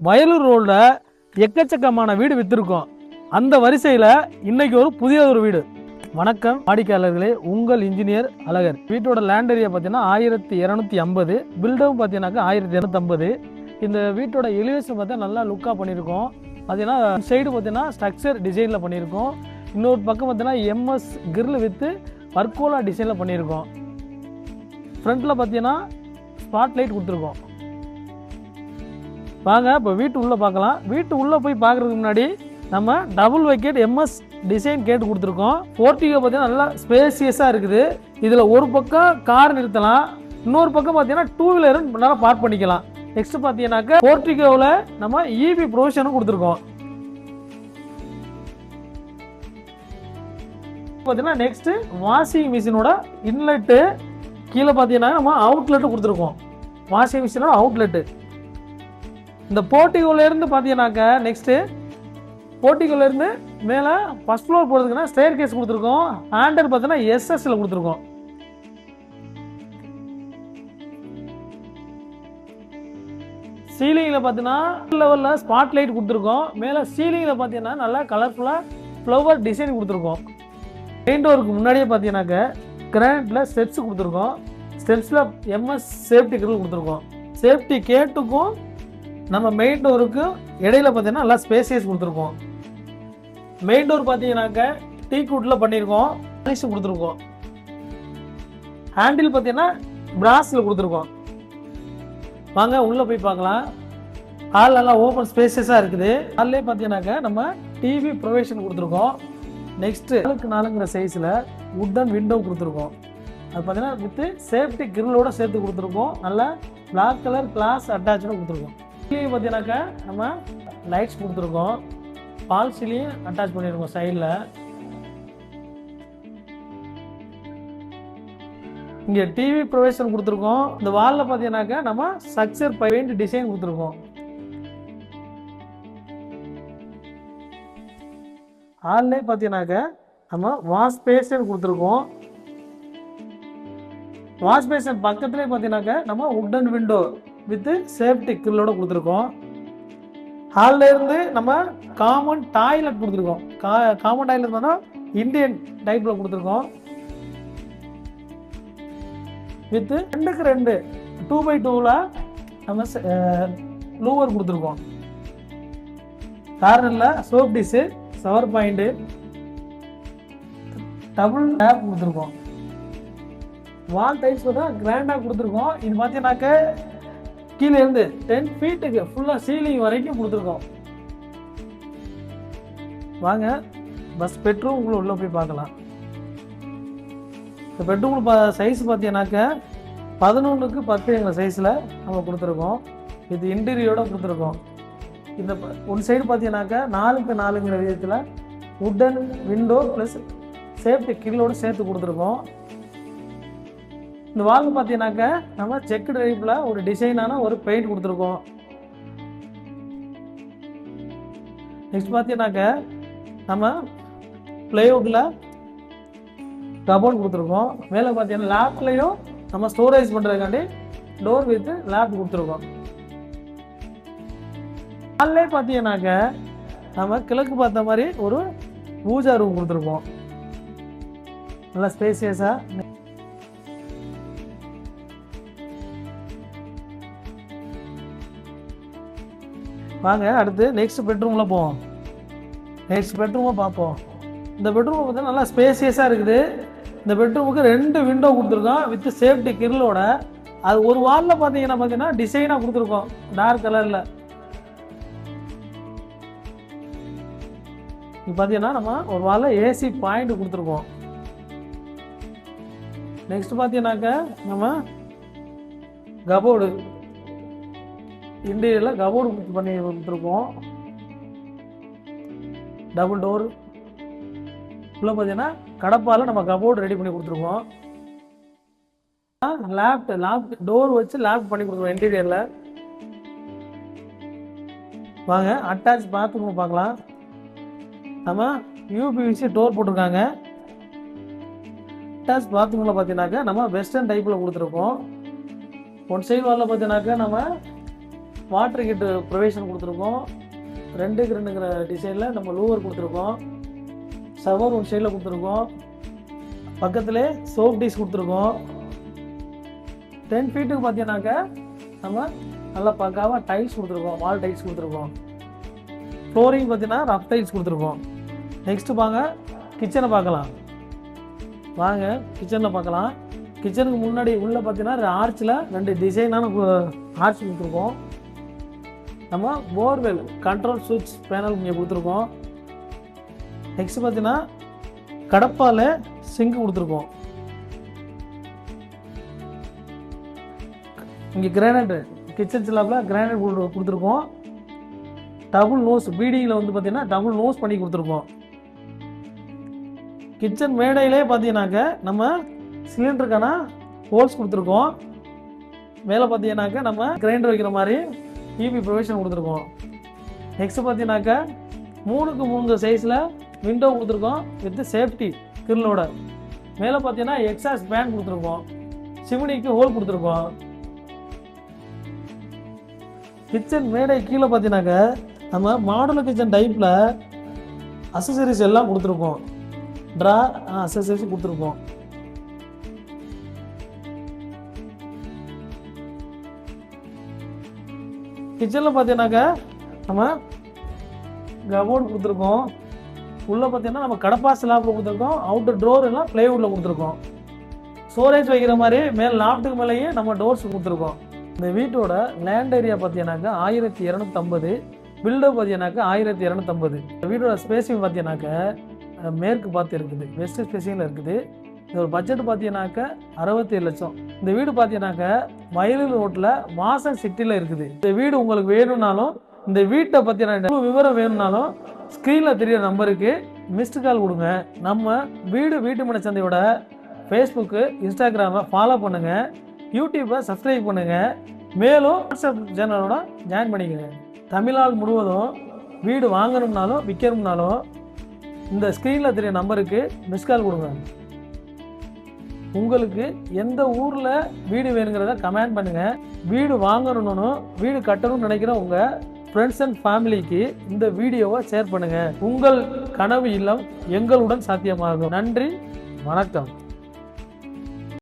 வயலூர் ரோடில் எக்கச்சக்கமான வீடு விற்றுருக்கோம். அந்த வரிசையில் இன்னைக்கு ஒரு புதிய ஒரு வீடு. வணக்கம் வாடிக்கையாளர்களே, உங்கள் இன்ஜினியர் அழகர். வீட்டோட லேண்ட் ஏரியா பார்த்தீங்கன்னா 1250, பில்டவும் பார்த்தீங்கன்னாக்கா 1250. இந்த வீட்டோட எலிவேஷன் பார்த்தா நல்லா லுக்காக பண்ணியிருக்கோம். பார்த்தீங்கன்னா சைடு பார்த்தீங்கன்னா ஸ்ட்ரக்சர் டிசைனில் பண்ணியிருக்கோம். இன்னொரு பக்கம் பார்த்தீங்கன்னா எம்எஸ் கிரில் வித்து பர்கோலா டிசைனில் பண்ணியிருக்கோம். ஃப்ரண்ட்டில் பார்த்தீங்கன்னா ஸ்பாட் லைட் கொடுத்துருக்கோம். வாங்க இப்போ வீட்டு உள்ளே பார்க்கலாம். வீட்டு உள்ளே போய் பார்க்குறதுக்கு முன்னாடி நம்ம டபுள் வைக்கெட் எம்எஸ் டிசைன் கேட்டு கொடுத்துருக்கோம். போர்ட்டிகோ பார்த்தீங்கன்னா நல்லா ஸ்பேசியஸாக இருக்குது. இதில் ஒரு பக்கம் கார் நிறுத்தலாம், இன்னொரு பக்கம் பார்த்தீங்கன்னா டூ வீலரும் நல்லா பார்க் பண்ணிக்கலாம். நெக்ஸ்ட் பார்த்தீங்கன்னாக்கா போர்ட்டிகோவில் நம்ம இபி ப்ரொவிஷனும் கொடுத்துருக்கோம். பார்த்தீங்கன்னா நெக்ஸ்ட்டு வாஷிங் மிஷினோட இன்லெட்டு கீழே பார்த்தீங்கன்னா நம்ம அவுட்லெட்டு கொடுத்துருக்கோம். வாஷிங் மிஷினோட அவுட்லெட்டு இந்த போர்ட்டிகோலேருந்து பார்த்தீங்கன்னாக்கா நெக்ஸ்ட்டு போர்ட்டிகோலேருந்து மேலே ஃபஸ்ட் ஃப்ளோர் போகிறதுக்குன்னா ஸ்டேர் கேஸ் கொடுத்துருக்கோம். ஹேண்டல் பார்த்தீங்கன்னா எஸ்எஸ்ல கொடுத்துருக்கோம். சீலிங்கில் பார்த்தீங்கன்னா லெவலில் ஸ்பாட் லைட் கொடுத்துருக்கோம். மேலே சீலிங்கில் பார்த்தீங்கன்னா நல்லா கலர்ஃபுல்லாக ஃப்ளவர் டிசைன் கொடுத்துருக்கோம். மெயின் டோருக்கு முன்னாடியே பார்த்தீங்கன்னாக்கா கிரானைட்டில் ஸ்டெப்ஸ் கொடுத்துருக்கோம். ஸ்டெப்ஸில் எம்எஸ் சேஃப்டி கிரில் கொடுத்துருக்கோம். சேஃப்டி கேட்டுக்கும் நம்ம மெயின் டோருக்கு இடையில பார்த்தீங்கன்னா நல்லா ஸ்பேசியஸ் கொடுத்துருக்கோம். மெயின் டோர் பார்த்தீங்கன்னாக்க டீக் வுட்டில் பண்ணியிருக்கோம், பாலிஷ் கொடுத்துருக்கோம். ஹேண்டில் பார்த்தீங்கன்னா பிராஸில் கொடுத்துருக்கோம். வாங்க உள்ளே போய் பார்க்கலாம். ஹால் நல்லா ஓப்பன் ஸ்பேசியஸாக இருக்குது. ஹால்லே பார்த்தீங்கன்னாக்க நம்ம டிவி ப்ரொவிஷன் கொடுத்துருக்கோம். நெக்ஸ்ட்டு 4x4 சைஸில் வுட்டன் விண்டோ கொடுத்துருக்கோம். அது பார்த்தீங்கன்னா வித்து சேஃப்டி கிரில்லோட சேர்த்து கொடுத்துருக்கோம். நல்லா பிளாக் கலர் கிளாஸ் அட்டாச்சோட கொடுத்துருக்கோம். சீலிங் பார்த்தீங்கன்னாக்கா நம்ம லைட்ஸ் கொடுத்துருக்கோம். பால் சீலிங் அட்டாச் பண்ணியிருக்கோம் சைடில். இங்கே டிவி ப்ரொவிஷன் கொடுத்துருக்கோம். இந்த வாலில் பார்த்தீங்கன்னாக்கா நம்ம ஸ்ட்ரக்சர் பெயிண்ட் டிசைன் கொடுத்துருக்கோம். ஹால்லே பார்த்தீங்கன்னாக்கா நம்ம வாஷ் பேஷன் கொடுத்துருக்கோம். வாஷ் பேஷன் பக்கத்துலேயே பார்த்தீங்கன்னாக்கா நம்ம வுட்டன் விண்டோ வித்து சேஃப்டி கிரில்லோட கொடுத்துருக்கோம். ஹாலில் இருந்து நம்ம காமன் டாய்லெட் கொடுத்துருக்கோம். காமன் டாய்லெட் பார்த்தா இந்தியன் டைப்பில் கொடுத்துருக்கோம். வித்து 2x2 2x2 நம்ம லூவர் கொடுத்துருக்கோம். கார்னரில் soap dish, shower point, double tap கொடுத்துருக்கோம். வால் டைல்ஸ் பார்த்தா கிராண்டாக கொடுத்துருக்கோம். இது பார்த்தீங்கன்னாக்க கீழே இருந்து 10 ஃபீட்டுக்கு ஃபுல்லாக சீலிங் வரைக்கும் கொடுத்துருக்கோம். வாங்க பஸ் பெட்ரூம் உள்ளே போய் பார்க்கலாம். இந்த பெட்ரூம் சைஸ் பார்த்தீங்கன்னாக்க 11x10 சைஸில் நம்ம கொடுத்துருக்கோம். இது இன்டீரியரோட கொடுத்துருக்கோம். இந்த ஒன் சைடு பார்த்தீங்கன்னாக்கா 4x4 விதத்தில் வுட்டன் விண்டோ ப்ளஸ் சேஃப்டி கிரில்லோடு சேர்த்து கொடுத்துருக்கோம். இந்த வால் பார்த்தீங்கன்னாக்க நம்ம செக் டைப்பில் ஒரு டிசைனான ஒரு பெயிண்ட் கொடுத்துருக்கோம். நெக்ஸ்ட் பார்த்தீங்கன்னாக்க நம்ம பிளேவுட்டில் கபோர்ட் கொடுத்துருக்கோம். மேலே பார்த்தீங்கன்னா லேப்லையும் நம்ம ஸ்டோரேஜ் பண்ணுறதுக்காண்டி டோர் வித் லேப் கொடுத்துருக்கோம். ஹால்லே பார்த்தீங்கன்னாக்க நம்ம கிழக்கு பார்த்த மாதிரி ஒரு பூஜா ரூம் கொடுத்துருக்கோம். நல்லா ஸ்பேசியஸாக. வாங்க அடுத்து நெக்ஸ்ட் பெட்ரூமில் போவோம். நெக்ஸ்ட் பெட்ரூமை பார்ப்போம். இந்த பெட்ரூம் பார்த்தீங்கன்னா நல்லா ஸ்பேசியஸாக இருக்குது. இந்த பெட்ரூமுக்கு 2 விண்டோ கொடுத்துருக்கோம் வித் சேஃப்டி கிரில்லோட. அது ஒரு வாலில் பார்த்தீங்கன்னா டிசைனாக கொடுத்துருக்கோம் டார்க் கலரில். இப்போ பார்த்தீங்கன்னா நம்ம ஒரு வாலில் ஏசி பாயிண்ட் கொடுத்துருக்கோம். நெக்ஸ்ட் பார்த்தீங்கன்னாக்க நம்ம கபோர்டு இன்டீரியரில் கபோர்டு பண்ணி கொடுத்துருக்கோம். டபுள் டோர் உள்ள பார்த்தீங்கன்னா கடப்பால் நம்ம கபோர்டு ரெடி பண்ணி கொடுத்துருக்கோம். லாப்ட் டோர் வச்சு லாப்ட் பண்ணி கொடுத்துருக்கோம் இன்டீரியரில். வாங்க அட்டாச் பாத்ரூம் பார்க்கலாம். நம்ம யூபிவிசி டோர் போட்டிருக்காங்க. அட்டாச் பாத்ரூமில் பார்த்தீங்கன்னாக்கா நம்ம வெஸ்டர்ன் டைப்பில் கொடுத்துருக்கோம். ஒன் சைடு வாலில் பார்த்தீங்கன்னாக்கா நம்ம வாட்டர் ஹீட்டர் ப்ரொவிஷன் கொடுத்துருக்கோம். 2க்கு 2ங்கிற டிசைனில் நம்ம லூவர் கொடுத்துருக்கோம். ஷவர் ஒரு சைடில் கொடுத்துருக்கோம். பக்கத்துலேயே சோப் டிஷ் கொடுத்துருக்கோம். 10 ஃபீட்டுக்கு பார்த்தீங்கன்னாக்கா நம்ம நல்லா பக்காவாக டைல்ஸ் கொடுத்துருக்கோம். வால் டைல்ஸ் கொடுத்துருக்கோம். ஃப்ளோரிங் பார்த்தீங்கன்னா ரஃப் டைல்ஸ் கொடுத்துருக்கோம். நெக்ஸ்ட்டு வாங்க கிச்சனை பார்க்கலாம். வாங்க கிச்சனில் பார்க்கலாம். கிச்சனுக்கு முன்னாடி உள்ளே பார்த்தீங்கன்னா ஆர்ச்சில் 2 டிசைனான ஆர்ச் கொடுத்துருக்கோம். நம்ம போர்வெல் கண்ட்ரோல் சுவிட்ச் பேனல் இங்கே கொடுத்துருக்கோம். நெக்ஸ்ட் பார்த்தீங்கன்னா கடப்பால் சிங்க் கொடுத்துருக்கோம். இங்கே கிரானைட் கிச்சன் ஸ்லாப்பில் கிரானைட் கொடுத்துருக்கோம். டபுள் நோஸ் பீடிங்கில் வந்து பார்த்தீங்கன்னா டபுள் நோஸ் பண்ணி கொடுத்துருக்கோம். கிச்சன் மேடையிலே பார்த்தீங்கன்னாக்க நம்ம சிலிண்டருக்கான ஹோல்ஸ் கொடுத்துருக்கோம். மேலே பார்த்தீங்கன்னாக்க நம்ம கிரைண்டர் வைக்கிற மாதிரி ஈபி ப்ரொவிஷன் கொடுத்துருக்கோம். நெக்ஸ்ட் பார்த்தீங்கன்னாக்க 3க்கு 3 சைஸில் விண்டோ கொடுத்துருக்கோம் வித் சேஃப்டி கிரிலோட. மேலே பார்த்தீங்கன்னா எக்ஸாஸ்ட் ஃபேன் கொடுத்துருக்கோம். சிமினிக்கு ஹோல் கொடுத்துருக்கோம். கிச்சன் மேடை கீழே பார்த்தீங்கன்னாக்க நம்ம மாடுலர் கிச்சன் டைப்பில் அசசரிஸ் எல்லாம் கொடுத்துருக்கோம். ட்ரா அசசரிஸ் கொடுத்துருக்கோம். கிச்சனில் பார்த்தீங்கன்னாக்கா நம்ம கபோர்டு கொடுத்துருக்கோம். உள்ளே பார்த்தீங்கன்னா நம்ம கடப்பா ஸ்லாப்பில் கொடுத்துருக்கோம். அவுட்டர் டோர் எல்லாம் ப்ளைவுட்டில் கொடுத்துருக்கோம். ஸ்டோரேஜ் வைக்கிற மாதிரி மேலே லாஃப்ட்டுக்கு மேலேயே நம்ம டோர்ஸ் கொடுத்துருக்கோம். இந்த வீட்டோட லேண்ட் ஏரியா பார்த்தீங்கன்னாக்கா 1250, பில்டப் பார்த்தீங்கன்னாக்கா 1250. இந்த வீட்டோட ஸ்பேசிங் பார்த்தீங்கன்னாக்கா மேற்கு பார்த்து இருக்குது, வெஸ்ட் ஸ்பேசிங்கில் இருக்குது. இதோட பட்ஜெட் பார்த்தீங்கன்னாக்கா 67 லட்சம். இந்த வீடு பார்த்தீங்கன்னாக்கா மயிலூர் ரோட்டில் வாசன் சிட்டியில் இருக்குது. இந்த வீடு உங்களுக்கு வேணும்னாலும், இந்த வீட்டை பற்றின விவரம் வேணும்னாலும் ஸ்க்ரீனில் தெரியிற நம்பருக்கு மிஸ்டு கால் கொடுங்க. நம்ம வீட்டு மனை சந்தையோட ஃபேஸ்புக்கு, இன்ஸ்டாகிராமை ஃபாலோ பண்ணுங்கள். யூடியூப்பை சப்ஸ்கிரைப் பண்ணுங்கள். மேலும் வாட்ஸ்அப் சேனலோட ஜாயின் பண்ணிக்கோங்க. தமிழ்நாடு முழுவதும் வீடு வாங்கணும்னாலும் விற்கணும்னாலும் இந்த ஸ்க்ரீனில் தெரிய நம்பருக்கு மிஸ் கால் கொடுங்க. உங்களுக்கு எந்த ஊரில் வீடு வேணுங்கிறத கமெண்ட் பண்ணுங்கள். வீடு வாங்கணும்னு, வீடு கட்டணும்னு நினைக்கிற உங்கள் ஃப்ரெண்ட்ஸ் அண்ட் ஃபேமிலிக்கு இந்த வீடியோவை ஷேர் பண்ணுங்கள். உங்கள் கனவு இல்லம் எங்களுடன் சாத்தியமாகும். நன்றி, வணக்கம்.